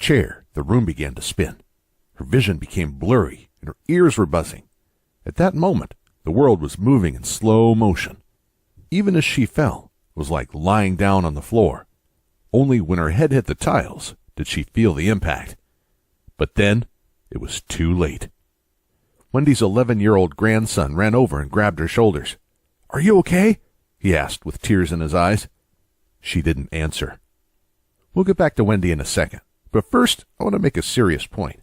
chair, the room began to spin. Her vision became blurry, and her ears were buzzing. At that moment, the world was moving in slow motion. Even as she fell, it was like lying down on the floor. Only when her head hit the tiles did she feel the impact. But then, it was too late. Wendy's 11-year-old grandson ran over and grabbed her shoulders. "Are you okay?" he asked with tears in his eyes. She didn't answer. We'll get back to Wendy in a second, but first I want to make a serious point.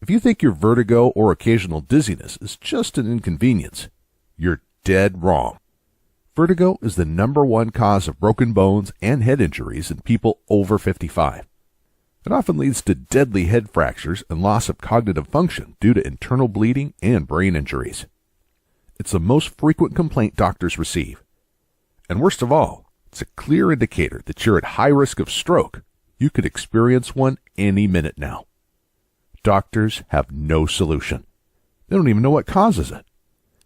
If you think your vertigo or occasional dizziness is just an inconvenience, you're dead wrong. Vertigo is the #1 cause of broken bones and head injuries in people over 55. It often leads to deadly head fractures and loss of cognitive function due to internal bleeding and brain injuries. It's the most frequent complaint doctors receive. And worst of all, it's a clear indicator that you're at high risk of stroke. You could experience one any minute now. Doctors have no solution. They don't even know what causes it.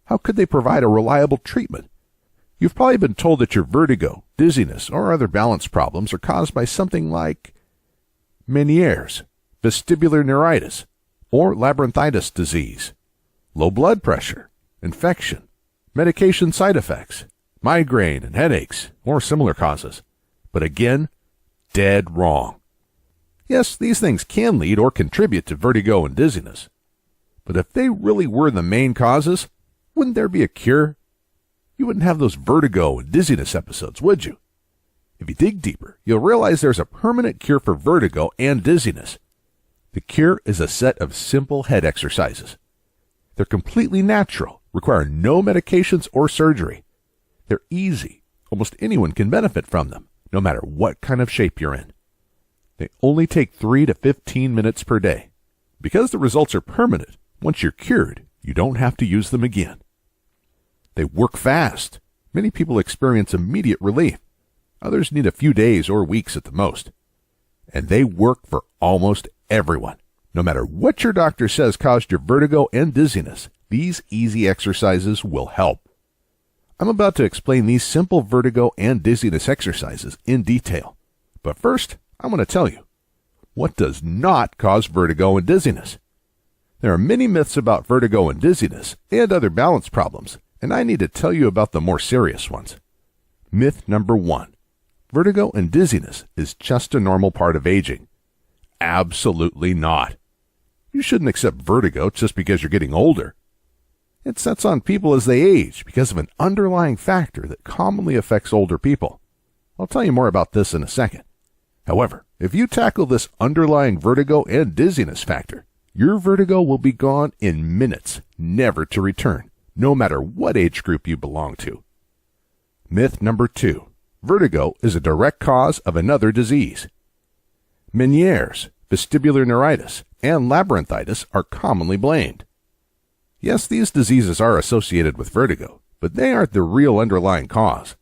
How could they provide a reliable treatment? You've probably been told that your vertigo, dizziness, or other balance problems are caused by something like Meniere's, vestibular neuritis, or labyrinthitis disease, low blood pressure, infection, medication side effects, migraine and headaches, or similar causes. But again, dead wrong. Yes, these things can lead or contribute to vertigo and dizziness. But if they really were the main causes, wouldn't there be a cure? You wouldn't have those vertigo and dizziness episodes, would you? If you dig deeper, you'll realize there's a permanent cure for vertigo and dizziness. The cure is a set of simple head exercises. They're completely natural, require no medications or surgery. They're easy. Almost anyone can benefit from them, no matter what kind of shape you're in. They only take 3 to 15 minutes per day. Because the results are permanent, once you're cured, you don't have to use them again. They work fast. Many people experience immediate relief. Others need a few days or weeks at the most. And they work for almost everyone. No matter what your doctor says caused your vertigo and dizziness, these easy exercises will help. I'm about to explain these simple vertigo and dizziness exercises in detail. But first, I want to tell you, what does not cause vertigo and dizziness? There are many myths about vertigo and dizziness and other balance problems, and I need to tell you about the more serious ones. Myth number 1. Vertigo and dizziness is just a normal part of aging. Absolutely not. You shouldn't accept vertigo just because you're getting older. It sets on people as they age because of an underlying factor that commonly affects older people. I'll tell you more about this in a second. However, if you tackle this underlying vertigo and dizziness factor, your vertigo will be gone in minutes, never to return, no matter what age group you belong to. Myth number 2. Vertigo is a direct cause of another disease. Meniere's, vestibular neuritis, and labyrinthitis are commonly blamed. Yes, these diseases are associated with vertigo, but they aren't the real underlying cause.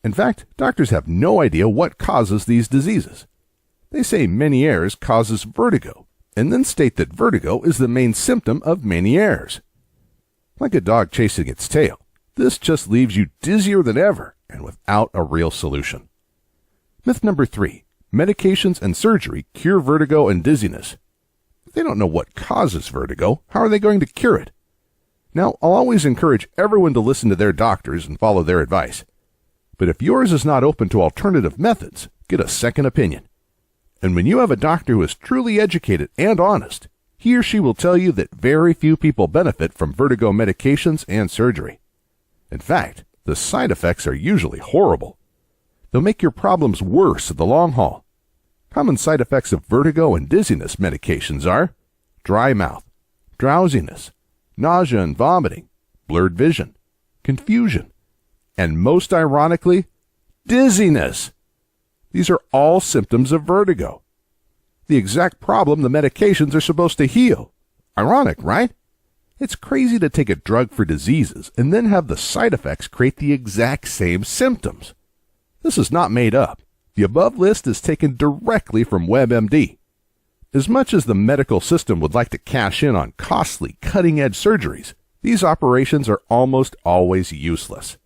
In fact, doctors have no idea what causes these diseases. They say Meniere's causes vertigo, and then state that vertigo is the main symptom of Meniere's. Like a dog chasing its tail, this just leaves you dizzier than ever and without a real solution. Myth number 3. Medications and surgery cure vertigo and dizziness. If they don't know what causes vertigo, how are they going to cure it? Now, I'll always encourage everyone to listen to their doctors and follow their advice. But if yours is not open to alternative methods, get a second opinion. And when you have a doctor who is truly educated and honest, he or she will tell you that very few people benefit from vertigo medications and surgery. In fact, the side effects are usually horrible. They'll make your problems worse in the long haul. Common side effects of vertigo and dizziness medications are dry mouth, drowsiness, nausea and vomiting, blurred vision, confusion, and most ironically, dizziness. These are all symptoms of vertigo. The exact problem the medications are supposed to heal. Ironic, right? It's crazy to take a drug for diseases and then have the side effects create the exact same symptoms. This is not made up. The above list is taken directly from WebMD. As much as the medical system would like to cash in on costly, cutting-edge surgeries, these operations are almost always useless.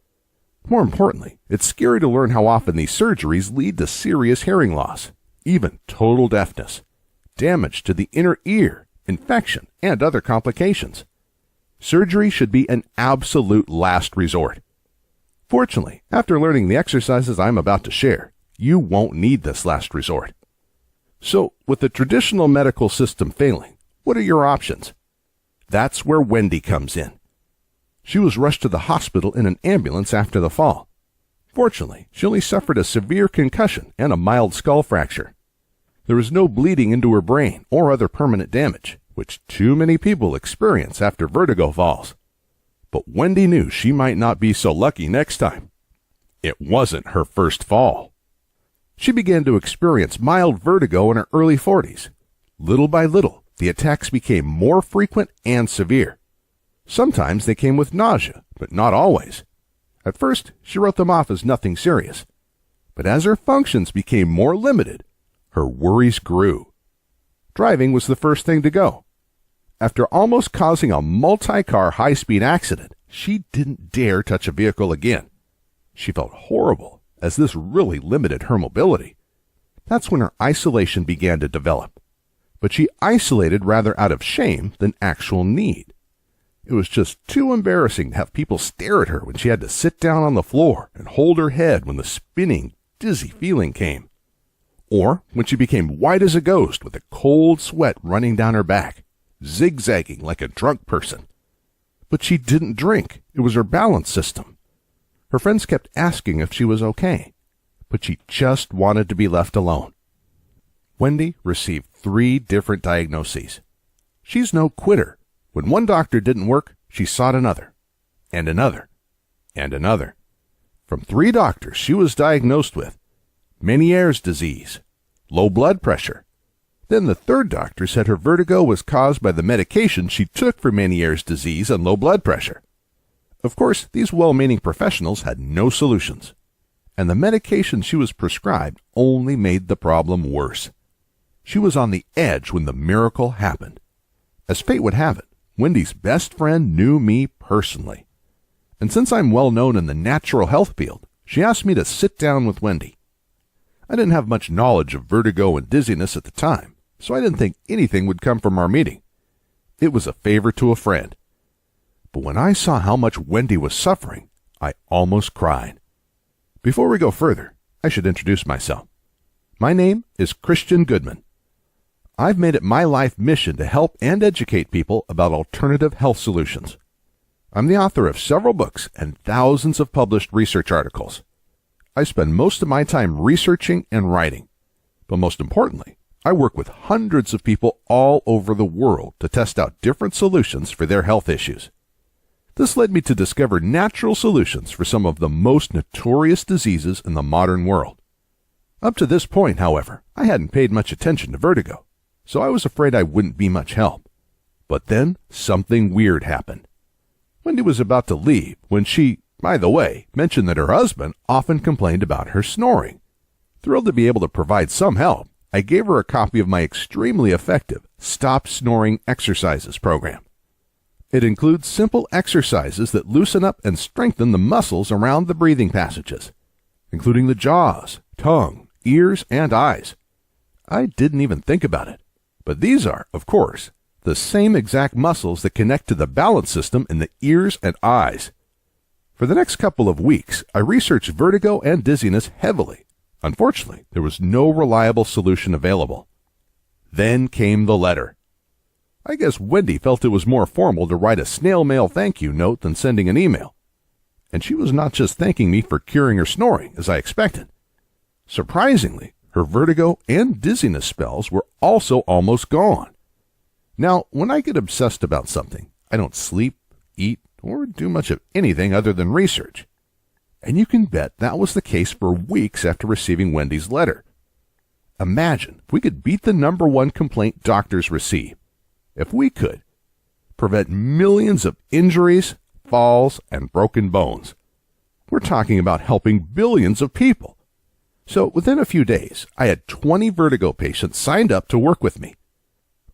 More importantly, it's scary to learn how often these surgeries lead to serious hearing loss, even total deafness. damage to the inner ear, infection, and other complications. Surgery should be an absolute last resort. Fortunately, after learning the exercises I'm about to share, you won't need this last resort. So, with the traditional medical system failing, what are your options? That's where Wendy comes in. She was rushed to the hospital in an ambulance after the fall. Fortunately, she only suffered a severe concussion and a mild skull fracture. There was no bleeding into her brain or other permanent damage, which too many people experience after vertigo falls. But Wendy knew she might not be so lucky next time. It wasn't her first fall. She began to experience mild vertigo in her early 40s. Little by little, the attacks became more frequent and severe. Sometimes they came with nausea, but not always. At first, she wrote them off as nothing serious. But as her functions became more limited, her worries grew. Driving was the first thing to go. After almost causing a multi-car high-speed accident, she didn't dare touch a vehicle again. She felt horrible, as this really limited her mobility. That's when her isolation began to develop. But she isolated rather out of shame than actual need. It was just too embarrassing to have people stare at her when she had to sit down on the floor and hold her head when the spinning, dizzy feeling came. Or when she became white as a ghost with a cold sweat running down her back, zigzagging like a drunk person. But she didn't drink. It was her balance system. Her friends kept asking if she was okay, but she just wanted to be left alone. Wendy received 3 different diagnoses. She's no quitter. When one doctor didn't work, she sought another, and another, and another. From 3 doctors she was diagnosed with Meniere's disease, low blood pressure. Then the 3rd doctor said her vertigo was caused by the medication she took for Meniere's disease and low blood pressure. Of course, these well-meaning professionals had no solutions, and the medication she was prescribed only made the problem worse. She was on the edge when the miracle happened. As fate would have it, Wendy's best friend knew me personally. And since I'm well known in the natural health field, she asked me to sit down with Wendy. I didn't have much knowledge of vertigo and dizziness at the time, so I didn't think anything would come from our meeting. It was a favor to a friend. But when I saw how much Wendy was suffering, I almost cried. Before we go further, I should introduce myself. My name is Christian Goodman. I've made it my life mission to help and educate people about alternative health solutions. I'm the author of several books and thousands of published research articles. I spend most of my time researching and writing. But most importantly, I work with hundreds of people all over the world to test out different solutions for their health issues. This led me to discover natural solutions for some of the most notorious diseases in the modern world. Up to this point, however, I hadn't paid much attention to vertigo, so I was afraid I wouldn't be much help. But then something weird happened. Wendy was about to leave when she, by the way, mentioned that her husband often complained about her snoring. Thrilled to be able to provide some help, I gave her a copy of my extremely effective Stop Snoring Exercises program. It includes simple exercises that loosen up and strengthen the muscles around the breathing passages, including the jaws, tongue, ears, and eyes. I didn't even think about it, but these are, of course, the same exact muscles that connect to the balance system in the ears and eyes. For the next couple of weeks, I researched vertigo and dizziness heavily. Unfortunately, there was no reliable solution available. Then came the letter. I guess Wendy felt it was more formal to write a snail mail thank you note than sending an email. And she was not just thanking me for curing her snoring, as I expected. Surprisingly, her vertigo and dizziness spells were also almost gone. Now, when I get obsessed about something, I don't sleep, eat, or do much of anything other than research. And you can bet that was the case for weeks after receiving Wendy's letter. Imagine if we could beat the #1 complaint doctors receive. If we could prevent millions of injuries, falls, and broken bones. We're talking about helping billions of people. So within a few days, I had 20 vertigo patients signed up to work with me.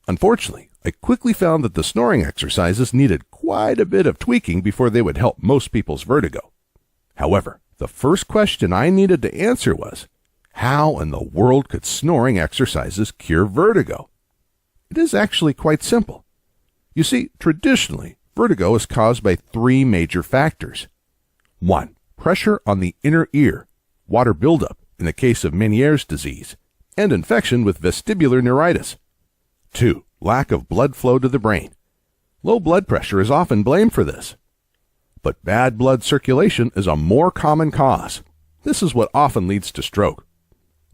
Unfortunately, I quickly found that the snoring exercises needed quite a bit of tweaking before they would help most people's vertigo. However, the first question I needed to answer was, how in the world could snoring exercises cure vertigo? It is actually quite simple. You see, traditionally, vertigo is caused by three major factors. 1. Pressure on the inner ear, water buildup in the case of Meniere's disease, and infection with vestibular neuritis. 2. Lack of blood flow to the brain. Low blood pressure is often blamed for this. But bad blood circulation is a more common cause. This is what often leads to stroke.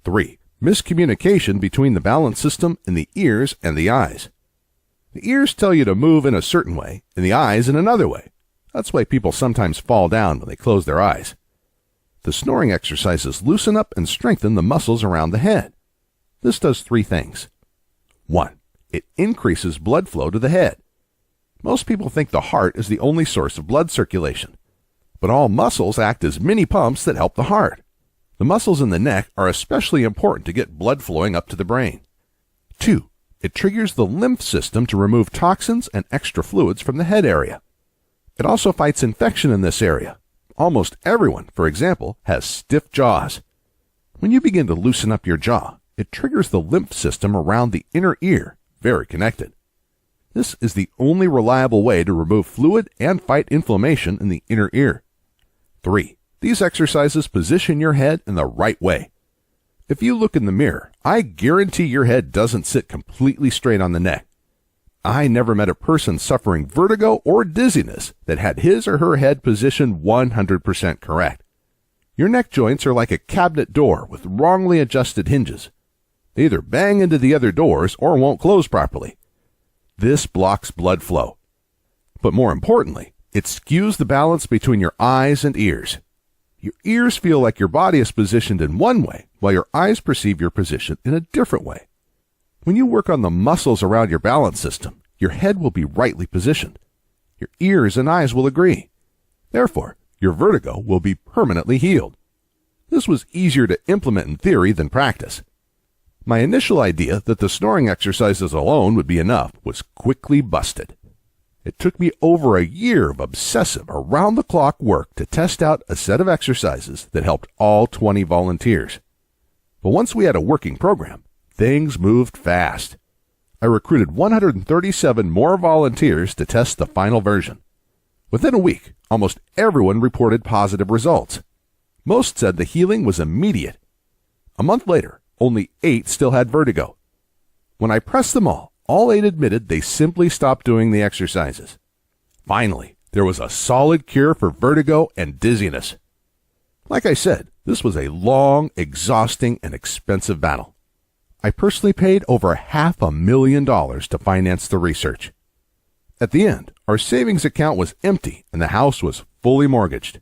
3. Miscommunication between the balance system in the ears and the eyes. The ears tell you to move in a certain way, and the eyes in another way. That's why people sometimes fall down when they close their eyes. The snoring exercises loosen up and strengthen the muscles around the head. This does three things. 1. It increases blood flow to the head. Most people think the heart is the only source of blood circulation, but all muscles act as mini pumps that help the heart. The muscles in the neck are especially important to get blood flowing up to the brain. 2. It triggers the lymph system to remove toxins and extra fluids from the head area. It also fights infection in this area. Almost everyone, for example, has stiff jaws. When you begin to loosen up your jaw, it triggers the lymph system around the inner ear, very connected. This is the only reliable way to remove fluid and fight inflammation in the inner ear. 3. These exercises position your head in the right way. If you look in the mirror, I guarantee your head doesn't sit completely straight on the neck. I never met a person suffering vertigo or dizziness that had his or her head positioned 100% correct. Your neck joints are like a cabinet door with wrongly adjusted hinges. They either bang into the other doors or won't close properly. This blocks blood flow. But more importantly, it skews the balance between your eyes and ears. Your ears feel like your body is positioned in one way, while your eyes perceive your position in a different way. When you work on the muscles around your balance system, your head will be rightly positioned. Your ears and eyes will agree. Therefore, your vertigo will be permanently healed. This was easier to implement in theory than practice. My initial idea that the snoring exercises alone would be enough was quickly busted. It took me over a year of obsessive, around-the-clock work to test out a set of exercises that helped all 20 volunteers. But once we had a working program, things moved fast. I recruited 137 more volunteers to test the final version. Within a week, almost everyone reported positive results. Most said the healing was immediate. A month later, only 8 still had vertigo. When I pressed them all 8 admitted they simply stopped doing the exercises. Finally, there was a solid cure for vertigo and dizziness. Like I said, this was a long, exhausting, and expensive battle. I personally paid over $500,000 to finance the research. At the end, our savings account was empty and the house was fully mortgaged.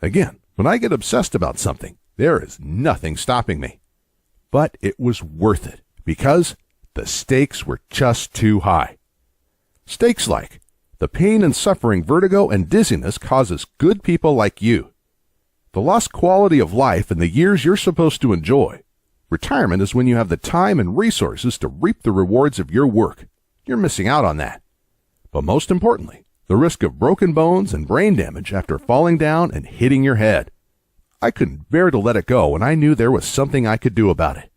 Again, when I get obsessed about something, there is nothing stopping me. But it was worth it because the stakes were just too high. Stakes like the pain and suffering vertigo and dizziness causes good people like you. The lost quality of life in the years you're supposed to enjoy. Retirement is when you have the time and resources to reap the rewards of your work. You're missing out on that. But most importantly, the risk of broken bones and brain damage after falling down and hitting your head. I couldn't bear to let it go when I knew there was something I could do about it.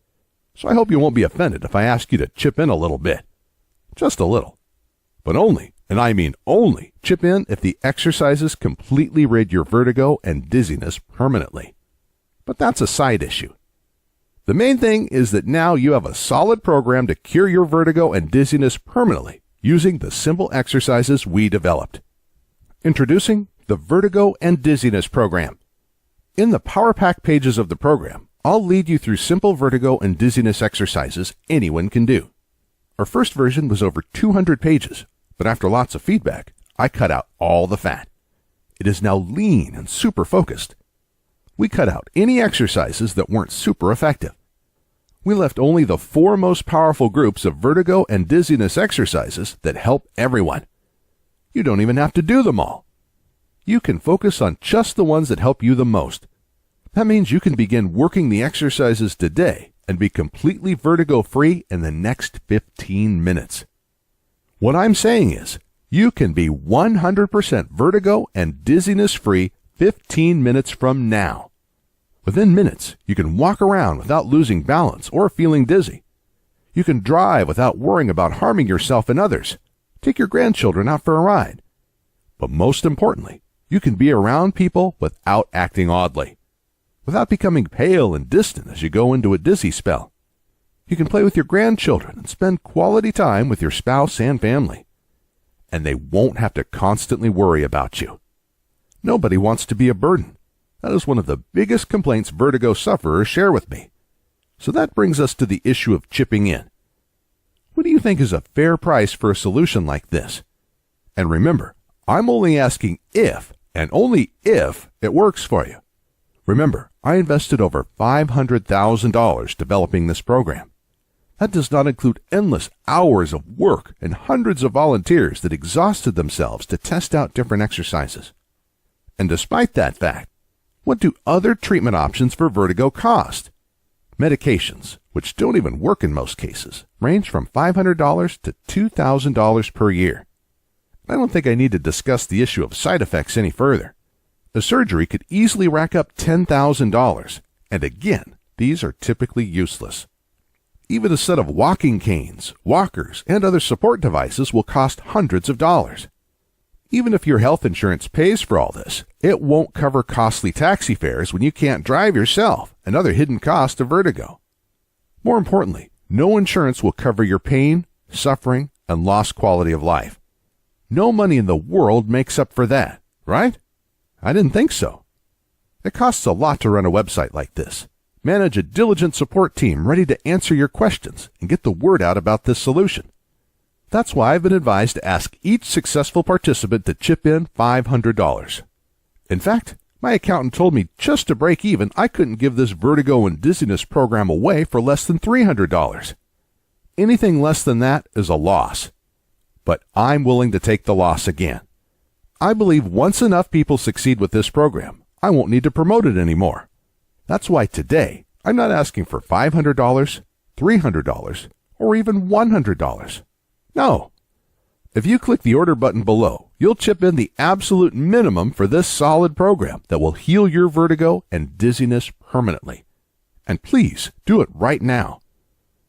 So I hope you won't be offended if I ask you to chip in a little bit. Just a little. But only, and I mean only, chip in if the exercises completely rid your vertigo and dizziness permanently. But that's a side issue. The main thing is that now you have a solid program to cure your vertigo and dizziness permanently using the simple exercises we developed. Introducing the Vertigo and Dizziness Program. In the Power Pack pages of the program, I'll lead you through simple vertigo and dizziness exercises anyone can do. Our first version was over 200 pages, but after lots of feedback, I cut out all the fat. It is now lean and super focused. We cut out any exercises that weren't super effective. We left only the 4 most powerful groups of vertigo and dizziness exercises that help everyone. You don't even have to do them all. You can focus on just the ones that help you the most. That means you can begin working the exercises today and be completely vertigo-free in the next 15 minutes. What I'm saying is, you can be 100% vertigo and dizziness-free 15 minutes from now. Within minutes, you can walk around without losing balance or feeling dizzy. You can drive without worrying about harming yourself and others. Take your grandchildren out for a ride. But most importantly, you can be around people without acting oddly, without becoming pale and distant as you go into a dizzy spell. You can play with your grandchildren and spend quality time with your spouse and family. And they won't have to constantly worry about you. Nobody wants to be a burden. That is one of the biggest complaints vertigo sufferers share with me. So that brings us to the issue of chipping in. What do you think is a fair price for a solution like this? And remember, I'm only asking if, and only if, it works for you. Remember, I invested over $500,000 developing this program. That does not include endless hours of work and hundreds of volunteers that exhausted themselves to test out different exercises. And despite that fact, what do other treatment options for vertigo cost? Medications, which don't even work in most cases, range from $500 to $2,000 per year. I don't think I need to discuss the issue of side effects any further. A surgery could easily rack up $10,000, and again, these are typically useless. Even a set of walking canes, walkers, and other support devices will cost hundreds of dollars. Even if your health insurance pays for all this, it won't cover costly taxi fares when you can't drive yourself and other hidden costs of vertigo. More importantly, no insurance will cover your pain, suffering, and lost quality of life. No money in the world makes up for that, right? I didn't think so. It costs a lot to run a website like this. Manage a diligent support team ready to answer your questions and get the word out about this solution. That's why I've been advised to ask each successful participant to chip in $500. In fact, my accountant told me just to break even, I couldn't give this vertigo and dizziness program away for less than $300. Anything less than that is a loss. But I'm willing to take the loss again. I believe once enough people succeed with this program, I won't need to promote it anymore. That's why today, I'm not asking for $500, $300, or even $100. No. If you click the order button below, you'll chip in the absolute minimum for this solid program that will heal your vertigo and dizziness permanently. And please do it right now,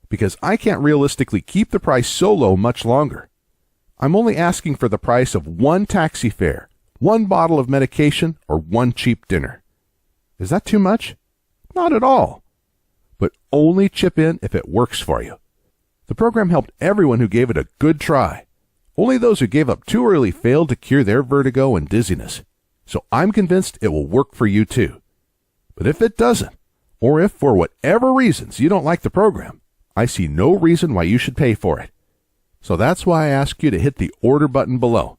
because I can't realistically keep the price so low much longer. I'm only asking for the price of one taxi fare, one bottle of medication, or one cheap dinner. Is that too much? Not at all. But only chip in if it works for you. The program helped everyone who gave it a good try. Only those who gave up too early failed to cure their vertigo and dizziness. So I'm convinced it will work for you too. But if it doesn't, or if for whatever reasons you don't like the program, I see no reason why you should pay for it. So that's why I ask you to hit the order button below.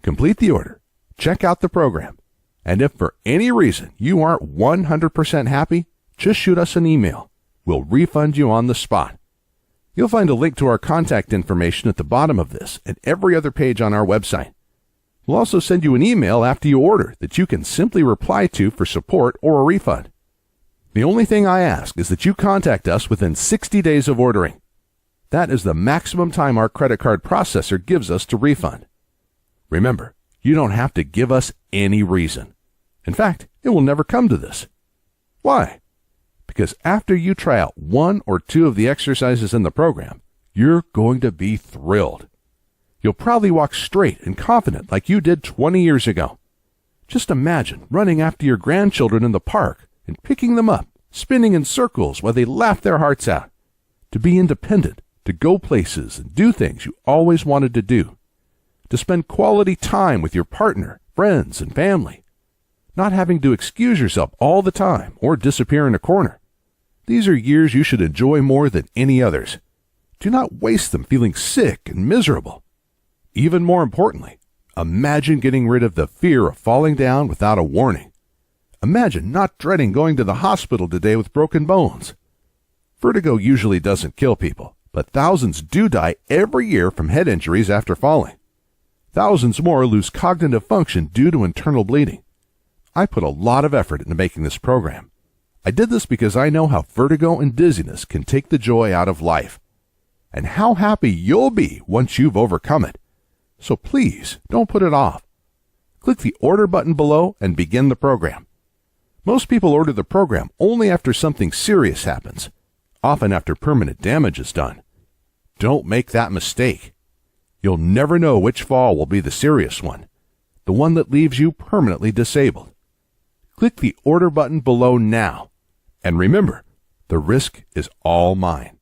Complete the order, check out the program, and if for any reason you aren't 100% happy, just shoot us an email. We'll refund you on the spot. You'll find a link to our contact information at the bottom of this and every other page on our website. We'll also send you an email after you order that you can simply reply to for support or a refund. The only thing I ask is that you contact us within 60 days of ordering. That is the maximum time our credit card processor gives us to refund. Remember, you don't have to give us any reason. In fact, it will never come to this. Why? Because after you try out one or two of the exercises in the program, you're going to be thrilled. You'll probably walk straight and confident like you did 20 years ago. Just imagine running after your grandchildren in the park and picking them up, spinning in circles while they laugh their hearts out. To be independent, to go places and do things you always wanted to do. To spend quality time with your partner, friends, and family. Not having to excuse yourself all the time or disappear in a corner. These are years you should enjoy more than any others. Do not waste them feeling sick and miserable. Even more importantly, imagine getting rid of the fear of falling down without a warning. Imagine not dreading going to the hospital today with broken bones. Vertigo usually doesn't kill people, but thousands do die every year from head injuries after falling. Thousands more lose cognitive function due to internal bleeding. I put a lot of effort into making this program. I did this because I know how vertigo and dizziness can take the joy out of life, and how happy you'll be once you've overcome it. So please, don't put it off. Click the order button below and begin the program. Most people order the program only after something serious happens, often after permanent damage is done, Don't make that mistake. You'll never know which fall will be the serious one, the one that leaves you permanently disabled. Click the order button below now, and remember, the risk is all mine.